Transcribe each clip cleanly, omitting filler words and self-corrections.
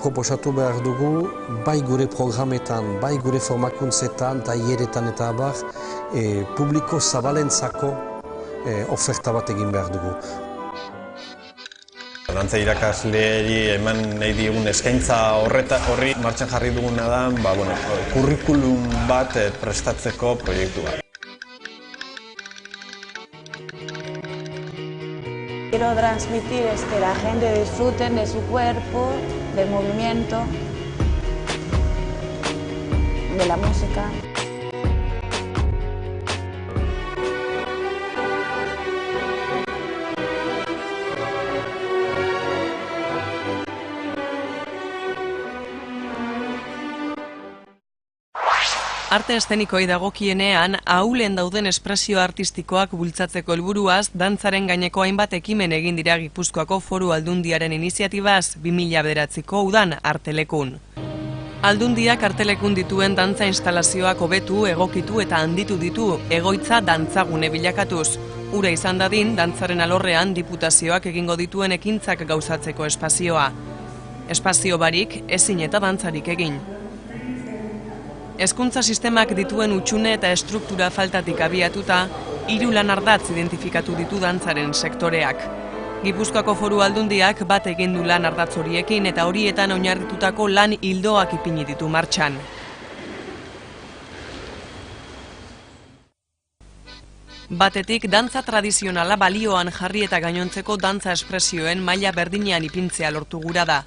proposatu behar dugu, bai gure programetan, bai gure formakuntzetan, taileretan eta abar, publiko zabalentzako oferta bat egin behar dugu. Dantza irakasleari eman nahi digun eskaintza horri martxan jarri duguna da, kurrikulum bat prestatzeko proiektu bat. Quiero transmitir que la gente disfruten de su cuerpo, del movimiento, de la música. Arte eszenikoei dagokienean, ahulen dauden espresio artistikoak bultzatzeko helburuaz, dantzaren gaineko hainbat ekimen egin dira Gipuzkoako Foru Aldundiaren iniziatibaz 2009ko udan Artelekun. Aldundiak Artelekun dituen dantza instalazioak hobetu, egokitu eta handitu ditu, egoitza dantzagune bilakatuz. Ura izan dadin, dantzaren alorrean diputazioak egingo dituen ekintzak gauzatzeko espazioa. Espazio barik, ezin eta dantzarik egin. Hezkuntza sistemak dituen hutsune eta estruktura faltatik abiatuta, 3 lan ardatz identifikatu ditu dantzaren sektoreak. Gipuzkoako Foru Aldundiak bat egin du lan ardatz horiekin eta horietan oinarritutako lan ildoak ipini ditu martxan. Batetik, dantza tradizionala balioan jarri eta gainontzeko dantza espresioen maila berdinean ipintzea lortu gura da.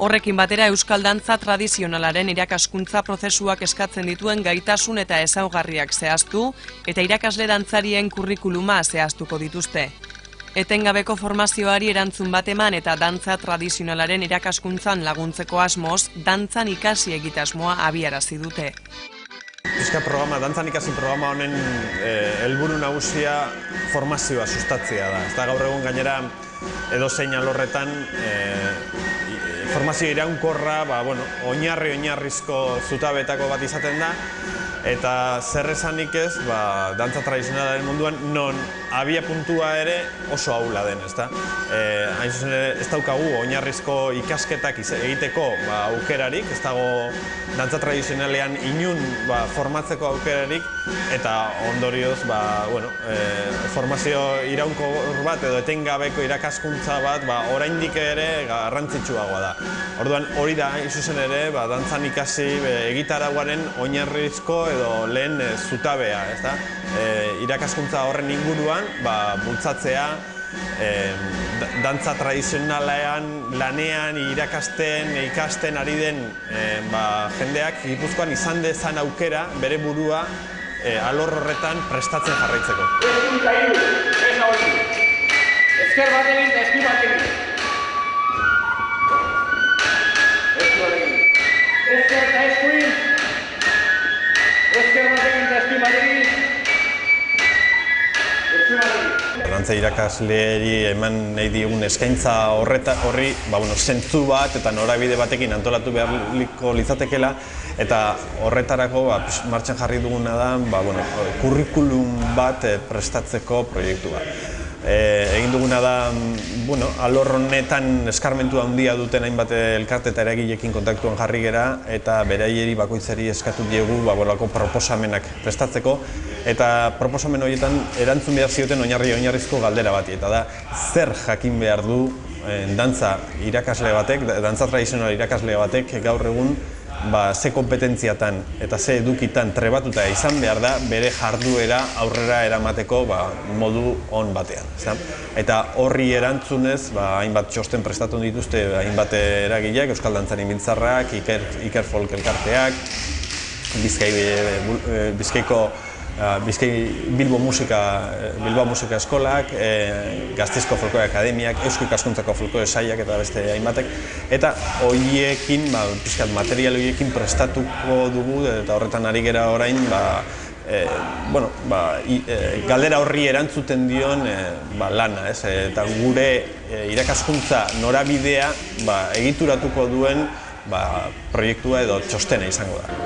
Horrekin batera euskal dantza tradizionalaren irakaskuntza prozesuak eskatzen dituen gaitasun eta ezaugarriak zehaztu eta irakasle dantzarien kurrikuluma zehaztuko dituzte. Etengabeko formazioari erantzun bat eman eta dantza tradizionalaren irakaskuntzan laguntzeko asmoz, dantzan ikasi egitasmoa abiarazi dute. Dantzan ikasi programa honen helburu nagusia formazioa sustatzea da. Eta gaur egun gainera edozein alorretan formazio iraunkorra, oinarrizko zutabetako bat izaten da, eta zer esanik ez, dantza tradizionalaren munduan, non abia puntua ere oso ahula den, ezta? Hain zuzen ere, ez daukagu oinarrizko ikasketak egiteko aukerarik, ez dago dantza tradizionalean inun formatzeko aukerarik, eta ondorioz, formazio iraunkor bat edo etengabeko irakaskuntza bat, oraindik ere garrantzitsuagoa da. Orduan, hori da, hain zuzen ere, dantzan ikasi egitaragoaren oinarrizko edo lehen zutabea, ezta? Irakaskuntza horren inguruan, bultzatzea, dantza tradizionalean, lanean, ikasten ari den jendeak Gipuzkoan izan dezan aukera bere burua alor horretan prestatzen jarraitzeko. Ezker bat egin eta esku bat egin. Ezker eta esku egin. Ezker bat egin eta esku bat egin. Dantza irakasleari eman nahi digun eskaintza horri zentzu bat eta norabide batekin antolatu beharko litzatekeela, eta horretarako martxan jarri duguna da kurrikulum bat prestatzeko proiektu bat. Egin duguna da, alor honetan eskarmentu handia duten hainbat elkarte eta eragileekin kontaktuan jarri gera, eta beraieri bakoitzari eskatu diegu proposamenak prestatzeko, eta proposamen horietan erantzun behar zioten oinarrizko galdera bati, eta da zer jakin behar du dantza irakasle batek, dantza tradizional irakasle batek gaur egun ze kompetentziatan eta ze edukitan trebatuta izan behar da bere jarduera aurrera eramateko modu on batean. Eta horri erantzunez, hainbat txosten prestatu dituzte hainbat eragileak, Euskal Dantzaren Biltzarrak, Iker Folk elkarteak, Bilbao Musika Eskolak, Gasteizko Folklore Akademiak, Eusko Ikaskuntzako Folklore Sailak eta beste hainbatek, eta horiekin, material horiekin prestatuko dugu, eta horretan ari gera orain, galdera horri erantzuten dion lana, eta gure irakaskuntza norabidea egituratuko duen proiektua edo txostena izango da.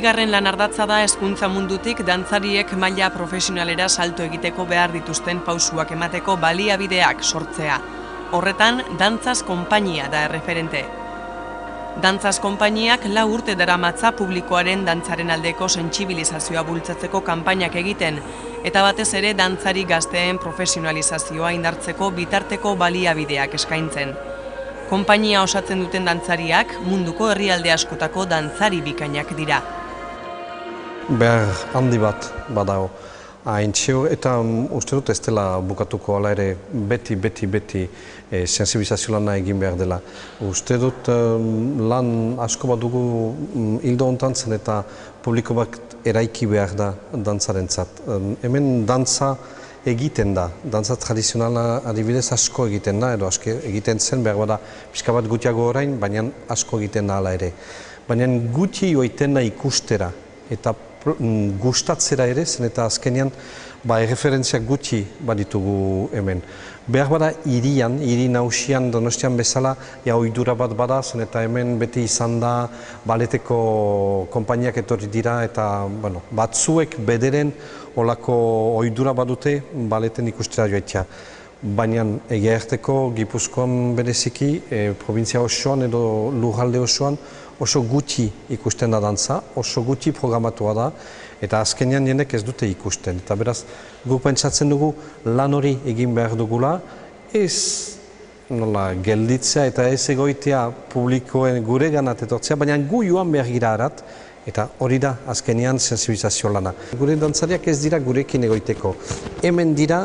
Bigarren lan ardatza da hezkuntza mundutik dantzariek maila profesionalera salto egiteko behar dituzten pausuak emateko baliabideak sortzea. Horretan, Dantzas konpainia da erreferente. Dantzas konpainiak 4 urte daramatza publikoaren dantzaren aldeko sentsibilizazioa bultzatzeko kanpainak egiten, eta batez ere dantzari gazteen profesionalizazioa indartzeko bitarteko baliabideak eskaintzen. Konpainia osatzen duten dantzariak munduko herrialde askotako dantzari bikainak dira. Behar handi bat badago. Eta uste dut ez dela bukatuko ala ere beti sensibilizazio lana egin behar dela. Uste dut lan asko bat dugu hildo hontan zen eta publiko bat eraiki behar da dantzarentzat. Hemen dantza egiten da, dantza tradizionala adibidez asko egiten da, edo asko egiten zen behar bada pixka bat gutiago orain, baina asko egiten da ala ere. Baina guti joiten da ikustera eta gustatzera ere, zen eta azkenean erreferentziak gutxi baditugu hemen. Behar bada hiri nausian, Donostian bezala, ohitura bat bada, zen eta hemen beti izan da baleteko konpainiak etorri dira eta batzuek bederen olako ohitura badute baleten ikustera joitea. Baina egia erteko Gipuzkoan bereziki, provintzia osoan edo lurralde osoan, oso gutxi ikusten da dantza, oso gutxi programatua da, eta azkenean jenek ez dute ikusten. Eta beraz, guk pentsatzen dugu lan hori egin behar dugula, ez gelditzea eta ez egoitea publikoen gure ganat etortzea, baina gu joan behar gira harat, eta hori da azkenean sensibilizazio lana. Gure dantzariak ez dira gurekin egoiteko. Hemen dira,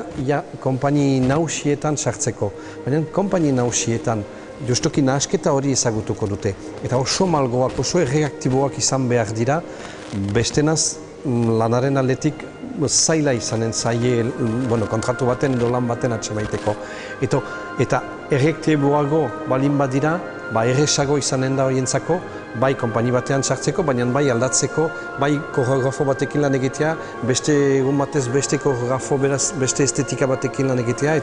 konpaini nausietan sartzeko, baina konpaini nausietan justoki nahasketa hori ezagutuko dute. Eta oso malgoak, oso erreaktiboak izan behar dira, bestenaz lanaren aldetik zaila izanen zaie kontratu baten edo lan baten atsemaiteko. Eta erreaktiboago balin badira, erresago izanen da horientzako, bai konpaini batean sartzeko, baina bai aldatzeko, bai koreografo batekin lan egitea, beste egun batez beste koreografo beraz beste estetika batekin lan egitea,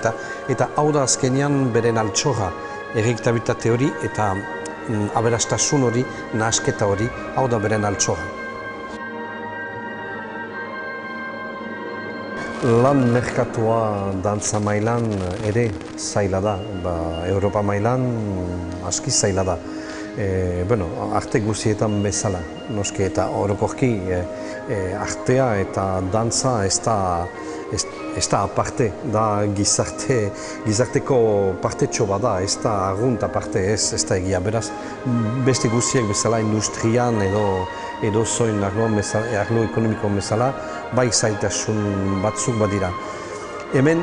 eta hau da azkenean beren altxorra. Errektibitate hori eta aberastasun hori, nahasketa hori, hau da beren altxorra. Lan merkatua dantza mailan ere zaila da, Europa mailan aski zaila da. Arte guzietan bezala, noski eta orokorki artea eta dantza ez da aparte, da gizarteko partetxo bada, ez da argunt aparte, ez da egia. Beraz, beste guziek bezala industrian edo zoin arlo ekonomikoan bezala, bai zailtasun batzuk badira. Hemen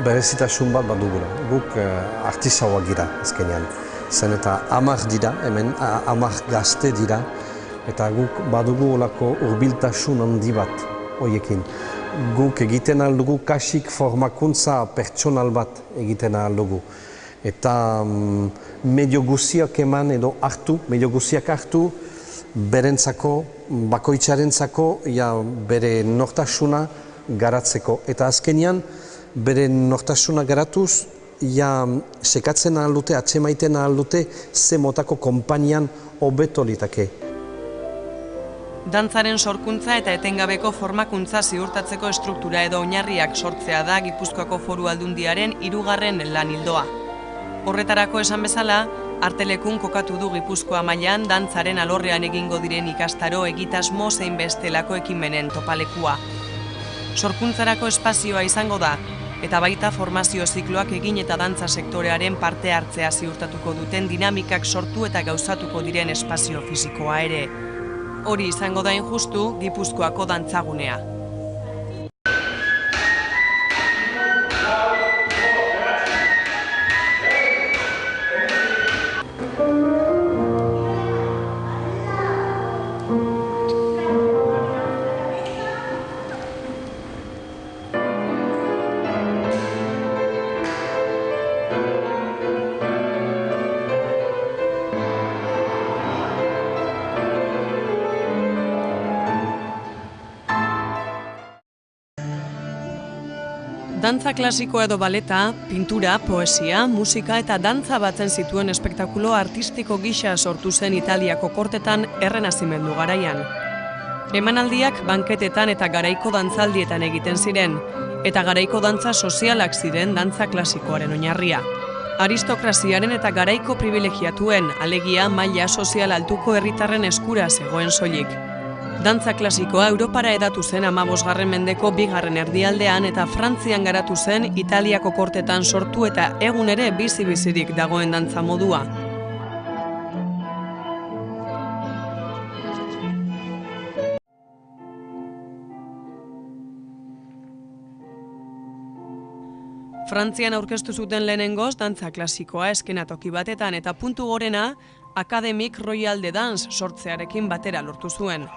berezitasun bat badugula, guk artisauak gira azkenean. Zen eta 10 dira, hemen 10 gazte dira, eta guk badugu olako hurbiltasun handi bat horiekin. Guk egiten aldugu kasik formakuntza pertsonal bat egiten aldugu. Eta medio guziak eman edo hartu, medio guziak hartu, berentzako, bakoitzarentzako, bere nortasuna garatzeko. Eta azkenean, bere nortasuna garatuz, sekatzen ahal dute, atsemaiten ahal dute, ze motako konpainian hobeto litake. Dantzaren sorkuntza eta etengabeko formakuntza ziurtatzeko estruktura edo oinarriak sortzea da Gipuzkoako Foru Aldundiaren 3. lan ildoa. Horretarako esan bezala, Artelekun kokatu du Gipuzkoa mailan dantzaren alorrean egingo diren ikastaro egitasmo zein bestelako ekimenen topalekua. Sorkuntzarako espazioa izango da, eta baita formazio zikloak egin eta dantza sektorearen parte hartzea ziurtatuko duten dinamikak sortu eta gauzatuko diren espazio fisikoa ere. Hori izango da justu Gipuzkoako dantzagunea. Dantza klasikoa edo baleta, pintura, poesia, musika eta dantza batzen zituen espektakulo artistiko gisa sortu zen Italiako kortetan errenazimendu garaian. Emanaldiak banketetan eta garaiko dantzaldietan egiten ziren, eta garaiko dantza sozialak ziren dantza klasikoaren oinarria. Aristokraziaren eta garaiko privilegiatuen, alegia maila sozial altuko herritarren eskura zegoen soilik. Dantza klasikoa Europara hedatu zen 15. mendeko 2. erdialdean eta Frantzian garatu zen Italiako kortetan sortu eta egun ere bizi-bizirik dagoen dantza modua. Frantzian aurkeztu zuten lehenengoz dantza klasikoa eskenatoki batetan eta puntu gorena Académique Royale de Danse sortzearekin batera lortu zuen.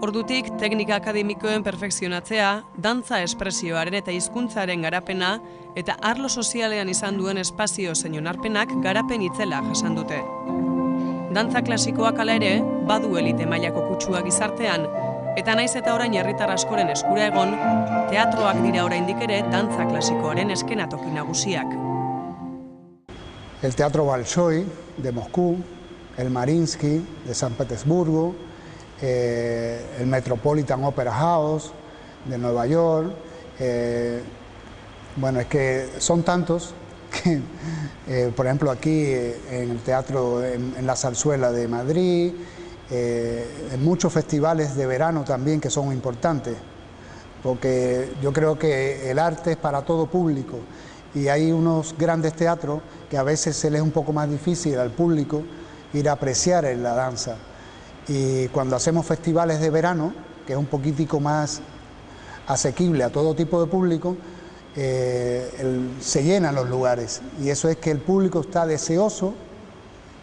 Ordutik, teknika akademikoen perfekzionatzea, dantza espresioaren eta hizkuntzaren garapena eta arlo sozialean izan duen espazio zein onarpenak garapen itzela jasan dute. Dantza klasikoak hala ere, badu elite mailako kutsua gizartean, eta naiz eta orain herritar askoren eskura egon, teatroak dira oraindik ere dantza klasikoaren eskenatoki nagusiak. El Teatro Bolshoi de Moscú, el Mariinsky de San Petersburgo, el Metropolitan Opera House de Nueva York, bueno, es que son tantos que, por ejemplo, aquí en el teatro, en la Zarzuela de Madrid, en muchos festivales de verano también que son importantes, porque yo creo que el arte es para todo público y hay unos grandes teatros que a veces se les es un poco más difícil al público ir a apreciar en la danza. Y cuando hacemos festivales de verano, que es un poquitico más asequible a todo tipo de público, se llenan los lugares y eso es que el público está deseoso,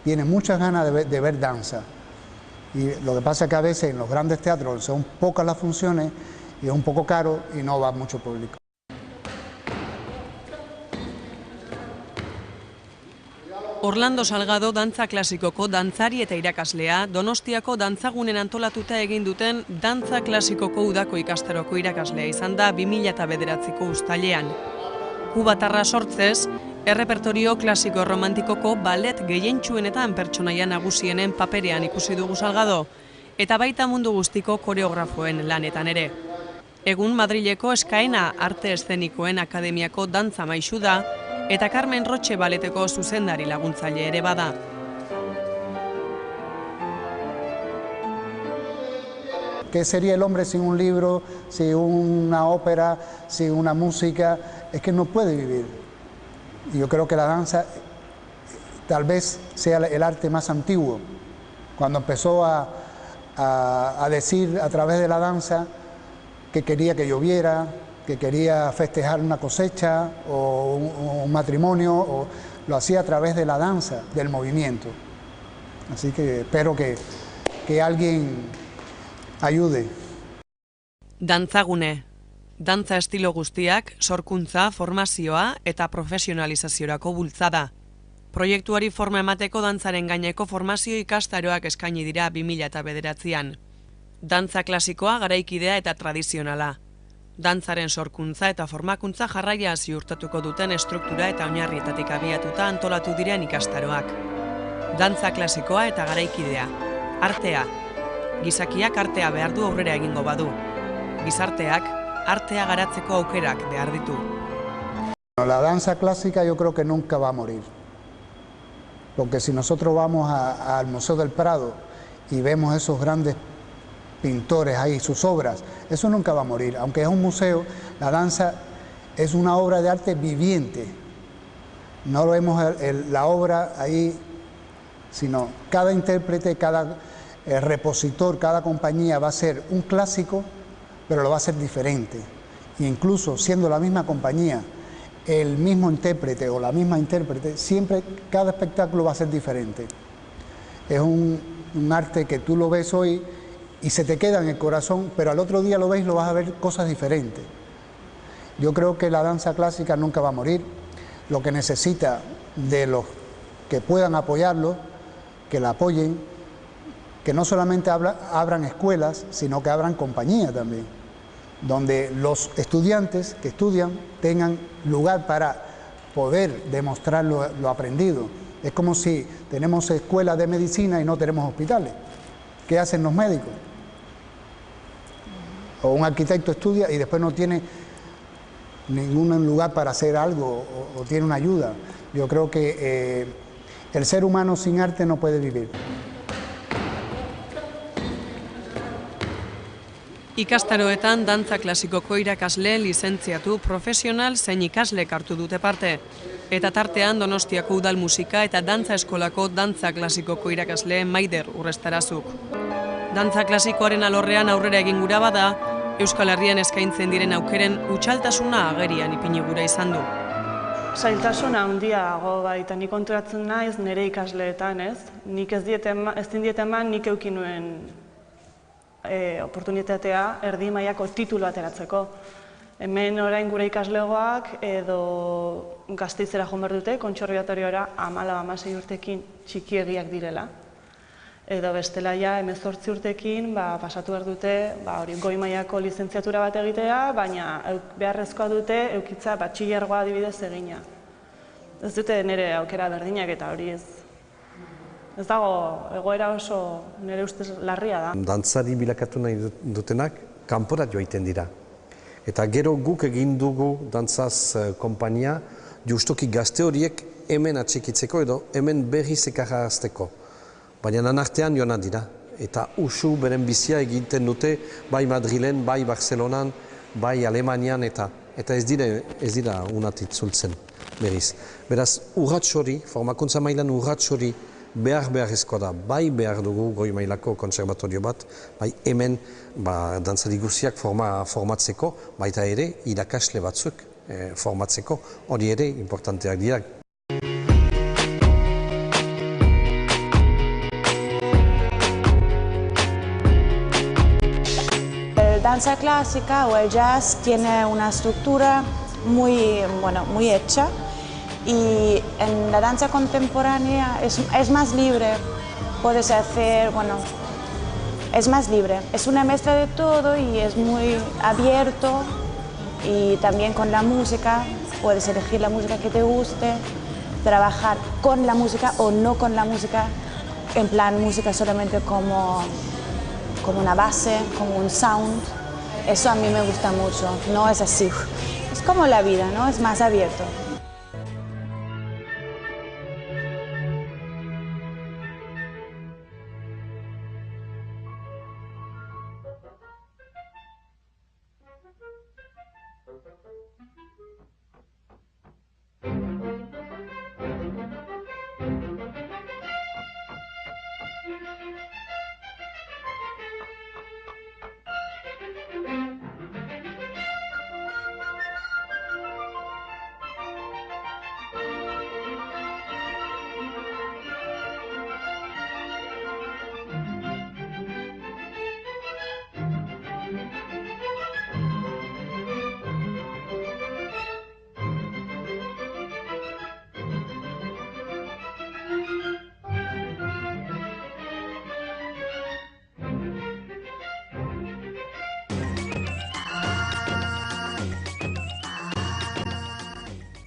tiene muchas ganas de ver danza. Y lo que pasa es que a veces en los grandes teatros son pocas las funciones y es un poco caro y no va mucho público. Orlando Salgado dantza klasikoko dantzari eta irakaslea Donostiako dantzagunen antolatuta egin duten dantza klasikoko udako ikastaroko irakaslea izan da 2009ko uztailean. Kubatarra sortzez, errepertorio klasiko romantikoko ballet gehientsuenetan pertsonaia nagusienen paperean ikusi dugu Salgado, eta baita mundu guztiko koreografoen lanetan ere. Egun Madrileko Eskaena Arte Eszenikoen Akademiako dantza maisu da, eta Carmen Roche baleteko zuzendari laguntzaile ere bada. ¿Qué sería el hombre sin un libro, sin una ópera, sin una música? Es que no puede vivir. Y yo creo que la danza tal vez sea el arte más antiguo. Cuando empezó a decir a través de la danza que quería que lloviera, que quería festejar una cosecha o un matrimonio, lo hacía a través de la danza, del movimiento. Así que espero que alguien ayude. Dantzagune. Dantza estilo guztiak, sorkuntza, formazioa eta profesionalizaziorako bultzada. Proiektuari forma emateko dantzaren gaineko formazio ikastaroak eskaini dira 2009an. Dantza klasikoa garaikidea eta tradizionala. Dantzaren sorkuntza eta formakuntza jarraia ziurtatuko duten estruktura eta oinarrietatik abiatuta antolatu diren ikastaroak. Dantza klasikoa eta garaikidea. Artea. Gizakiak artea behar du aurrera egingo badu. Gizarteak artea garatzeko aukerak behar ditu. La danza clásica yo creo que nunca va a morir. Porque si nosotros vamos al Museo del Prado y vemos esos grandes pintores ahí, sus obras, eso nunca va a morir. Aunque es un museo, la danza es una obra de arte viviente. No lo vemos la obra ahí, sino cada intérprete, cada repositor, cada compañía va a ser un clásico, pero lo va a hacer diferente. E incluso siendo la misma compañía, el mismo intérprete o la misma intérprete, siempre cada espectáculo va a ser diferente. Es un arte que tú lo ves hoy y se te queda en el corazón, pero al otro día lo ves y lo vas a ver cosas diferentes. Yo creo que la danza clásica nunca va a morir. Lo que necesita de los que puedan apoyarlo, que la apoyen, que no solamente abran escuelas, sino que abran compañías también. donde los estudiantes que estudian tengan lugar para poder demostrar lo aprendido. Es como si tenemos escuelas de medicina y no tenemos hospitales. ¿Qué hacen los médicos? O un arquitecto estudia y después no tiene ningún lugar para hacer algo o tiene una ayuda. Yo creo que el ser humano sin arte no puede vivir. Ikastaroetan dantza klasikoko irakasle, lizentziatu, profesional zein ikaslek hartu dute parte. Eta tartean Donostiako Udal Musika eta Dantza Eskolako dantza klasikoko irakasle Maider Urrestarazuk. Dantza klasikoaren alorrean aurrera egin gura bada, Euskal Herrian eskaintzen diren aukeren utxaltasuna agerian ipini gura izan du. Zailtasuna handiago baita, nik konturatzen naiz nire ikasleetan, ez? Nik ez diet eman, nik eukin nuen oportunitatea erdi mailako titulu ateratzeko. Hemen orain gure ikaslegoak edo Gasteizera joan behar dute, kontserbatoriora 14-16 urtekin txikiegiak direla. Edo bestela ja 18 urtekin pasatu behar dute goi mailako lizentziatura bat egitea, baina beharrezkoa dute eukitza batxilergoa adibidez egina. Ez dute nire aukera berdinak eta hori ez dago egoera oso nire ustez larria da. Dantzari bilakatu nahi dutenak kanporat joaiten dira. Eta gero guk egin dugu dantzaz konpainia justoki gazte horiek hemen atxikitzeko edo hemen berriz ekarrazteko. Baina nanartean joan dira. Eta usu beren bizia egiten dute bai Madrilen, bai Barcelonan, bai Alemanian eta ez dira unatit zultzen berriz. Beraz, urrats hori, formakuntza mailan urrats hori beharrezkoa da, bai behar dugu goi mailako kontserbatorio bat, bai hemen dantzari guziak formatzeko, baita ere irakasle batzuk formatzeko, hori ere importanteak dira. El danza clásica o el jazz tiene una estructura muy hecha. Y en la danza contemporánea es más libre, puedes hacer, es más libre. Es una mezcla de todo y es muy abierto y también con la música, puedes elegir la música que te guste, trabajar con la música o no con la música, en plan música solamente como una base, como un sound. Eso a mí me gusta mucho, no es así, es como la vida, ¿no? Es más abierto.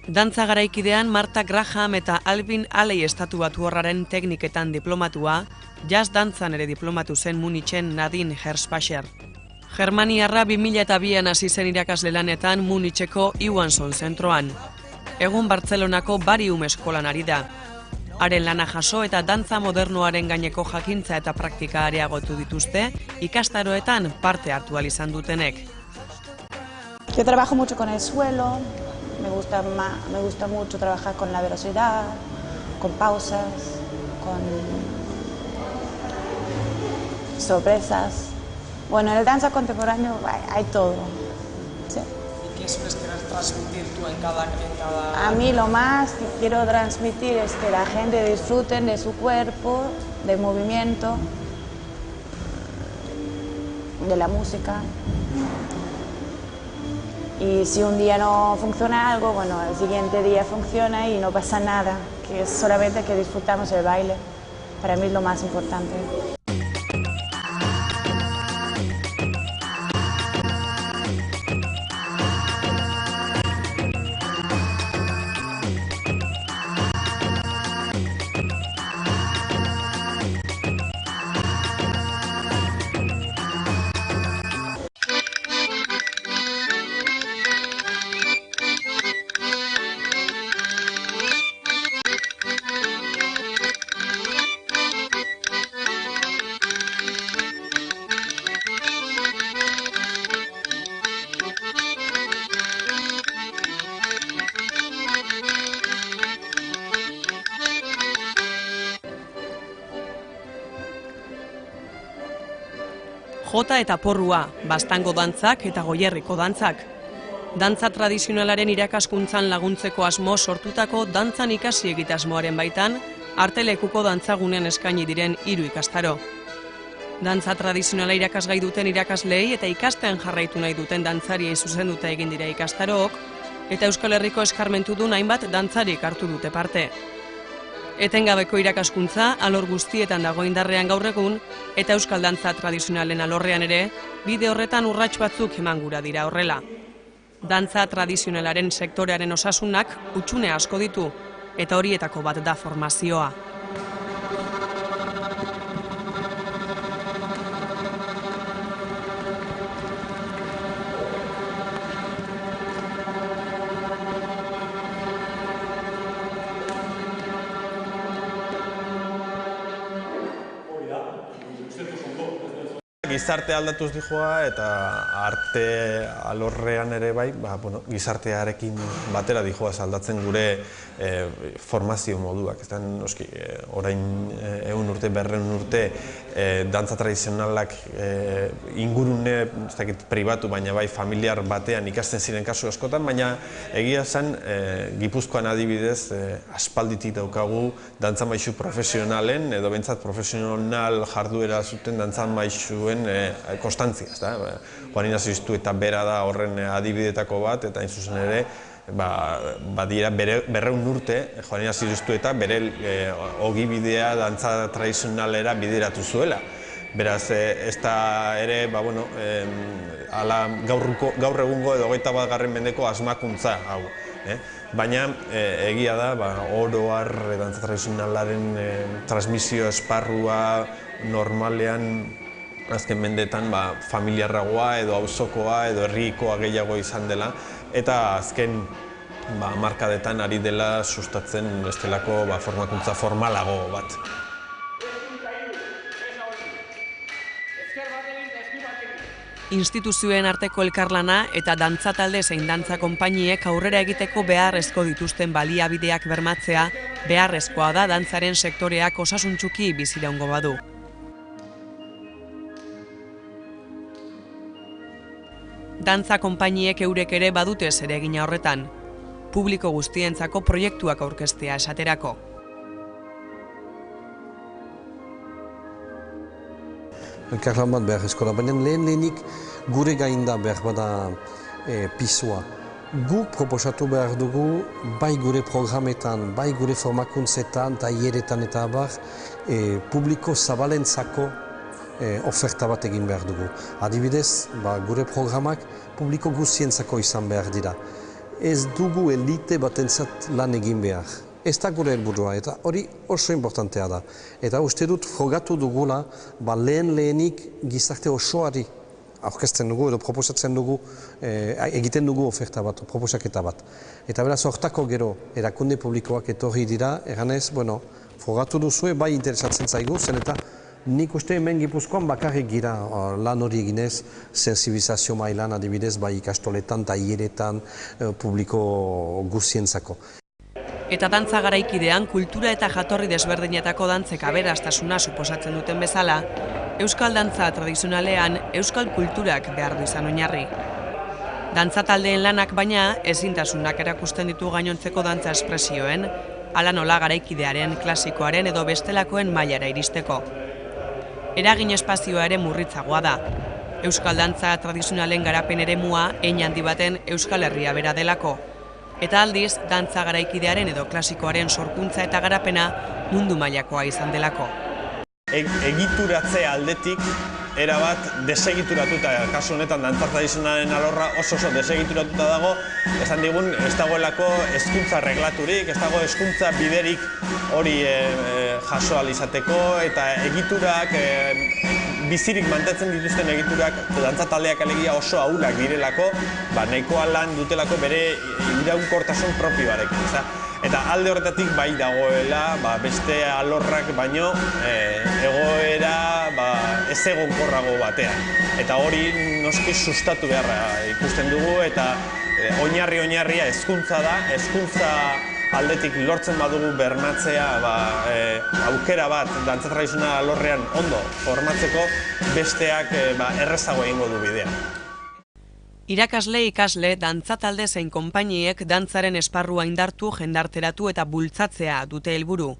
Dantza garaikidean Martha Graham eta Alvin Ailey estatubatuarraren tekniketan diplomatua, jazz dantzan ere diplomatu zen Munichen Nadine Hershpacher. Germaniarra 2002an hasi zen irakasle lanetan Municheko Iwanson zentroan. Egun Bartzelonako Barium eskolan ari da. Haren lana jaso eta dantza modernoaren gaineko jakintza eta praktika areagotu dituzte, ikastaroetan parte hartu ahal izan dutenek. Yo trabajo mucho con el suelo, me gusta mucho trabajar con la velocidad, con pausas, con sorpresas. Bueno, en el danza contemporáneo hay todo. ¿Sí? ¿Y qué sueles querer transmitir tú en cada... A mí lo más que quiero transmitir es que la gente disfrute de su cuerpo, del movimiento, de la música. Y si un día no funciona algo, bueno, el siguiente día funciona y no pasa nada, que es solamente que disfrutamos el baile. Para mí es lo más importante. Jota eta porrua, bastango dantzak eta goierriko dantzak. Dantza tradizionalaren irakaskuntzan laguntzeko asmo sortutako dantzan ikasi egitasmoaren baitan, artelekuko dantzagunean eskaini diren 3 ikastaro. Dantza tradizionala irakasgai duten irakasleei eta ikastean jarraitu nahi duten dantzariei zuzenduta egin dira ikastarook, eta Euskal Herriko eskarmentudun hainbat dantzarik hartu dute parte. Etengabeko irakaskuntza alor guztietan dago indarrean gaur egun, eta euskal dantza tradizionalen alorrean ere, bide horretan urrats batzuk eman gura dira horrela. Dantza tradizionalaren sektorearen osasunak hutsune asko ditu, eta horietako bat da formazioa. Gizarte aldatuz dijoa eta arte alorrean ere bai, gizartearekin batera dijoa aldatzen gure formazio moduak. Noski, orain 100 urte, 200 urte, dantza tradizionalak ingurune, ez dakit pribatu, baina bai familiar batean ikasten ziren kasu askotan, baina egia zen Gipuzkoan adibidez aspalditik daukagu dantza maisu profesionalen edo behintzat profesional jarduera zuten dantza maisuen konstantzia. Juan Ignacio Iztu eta bera da horren adibidetako bat, eta hain zuzen ere badira 200 urte Juan Ignacio Iztu eta bere ogibidea dantza tradizionalera bideratu zuela. Beraz, ez da ere gaur egungo edo 21. mendeko asmakuntza hau. Baina egia da oro har dantza tradizionalaren transmisio esparrua normalean azken mendetan familiarragoa edo auzokoa edo herrikoa gehiago izan dela, eta azken hamarkadetan ari dela sustatzen bestelako formakuntza formalago bat. Instituzioen arteko elkarlana eta dantza talde zein dantza konpainiek aurrera egiteko beharrezko dituzten baliabideak bermatzea beharrezkoa da dantzaren sektoreak osasuntsuki biziraungo badu. Dantza konpainiek eurek ere badute zeregina horretan, publiko guztientzako proiektuak aurkeztea esaterako. Elkarlan bat beharrezko da, baina lehenik gure gainda behar bada pisua. Gu proposatu behar dugu, bai gure programetan, bai gure formakuntzetan, taileretan eta abar, publiko zabalentzako oferta bat egin behar dugu. Adibidez, gure programak publiko guztientzako izan behar dira. Ez dugu elite batentzat lan egin behar. Ez da gure helburua, eta hori oso importantea da. Eta uste dut frogatu dugula, lehenik gizarte osoari aurkezten dugu edo proposatzen dugu, egiten dugu oferta bat, proposaketa bat. Eta beraz, hortako gero erakunde publikoak etorri dira, eganez, frogatu duzue, bai interesatzen zaigu, zen eta nik uste hemen Gipuzkoan bakarrik gira lan hori eginez, sensibilizazio mailan adibidez, bai ikastoletan, taileretan, publiko guztientzako. Eta dantza garaikidean kultura eta jatorri desberdinetako dantzek aberastasuna suposatzen duten bezala, euskal dantza tradizionalean euskal kulturak behar du izan oinarri. Dantza taldeen lanak baina ezintasunak erakusten ditu gainontzeko dantza espresioen, hala nola garaikidearen, klasikoaren edo bestelakoen mailara iristeko. Eragin espazioa ere murritzagoa da. Euskal dantza tradizionalen garapen eremua hein handi baten Euskal Herria bera delako. Eta aldiz, dantza garaikidearen edo klasikoaren sorkuntza eta garapena mundu mailakoa izan delako. Egituratze aldetik erabat desegituratuta, kasu honetan dantza tradizionalen alorra oso desegituratuta dago, esan digun ez dagoelako hezkuntza reglaturik, ez dago hezkuntza biderik hori jaso ahal izateko, eta egiturak, bizirik mantentzen dituzten egiturak, dantza taldeak alegia oso ahulak direlako, nahikoa lan dutelako bere iraunkortasun propioarekin. Eta alde horretatik bai dagoela beste alorrak baino egoera ez egonkorrago batean. Eta hori noski sustatu beharra ikusten dugu, eta oinarria hezkuntza da, hezkuntza aldetik lortzen badugu bermatzea aukera bat dantza tradizionala alorrean ondo formatzeko, besteak errezago egingo du bidea. Irakasle, ikasle, dantza talde zein konpainiek dantzaren esparrua indartu, jendarteratu eta bultzatzea dute helburu.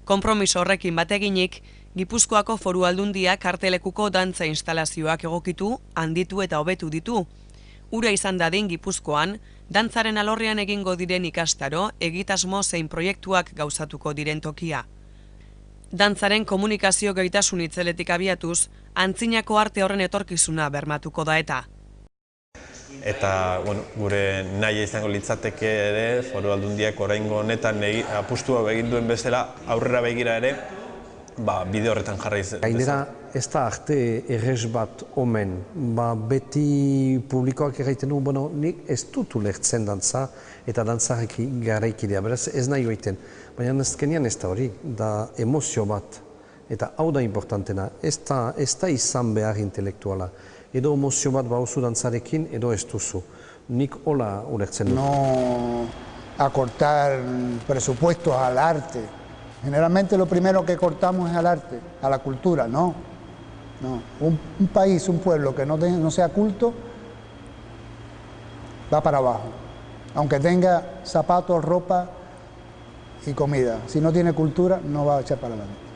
Konpromiso horrekin bateginik, Gipuzkoako Foru Aldundiak kartelekuko dantza instalazioak egokitu, handitu eta hobetu ditu. Ura izan dadin Gipuzkoan, dantzaren alorrean egingo diren ikastaro, egitasmo zein proiektuak gauzatuko diren tokia. Dantzaren komunikazio gaitasun itzeletik abiatuz, antzinako arte horren etorkizuna bermatuko da eta. Eta gure nahi izango litzateke ere, Foru Aldundiak oraingo honetan apustua egin duen bezala aurrera begira ere, bide horretan jarraiz. Gainera, ez da arte errez bat omen, beti publikoak egiten du, nik ez dut ulertzen dantza eta dantzarek garaikidea, beraz ez nahi oiten. Baina ezkenean ez da hori, da emozio bat, eta hau da importantena, ez da izan behar intelektuala. Edo emozio bat bauzu dantzarekin, edo ez duzu. Nik hola ulertzen dut. No acortar presupuestos al arte. Generalmente lo primero que cortamos es al arte, a la cultura, no. Un país, un pueblo que no sea culto, va para abajo. Aunque tenga zapatos, ropa y comida. Si no tiene cultura, no va a echar para adelante.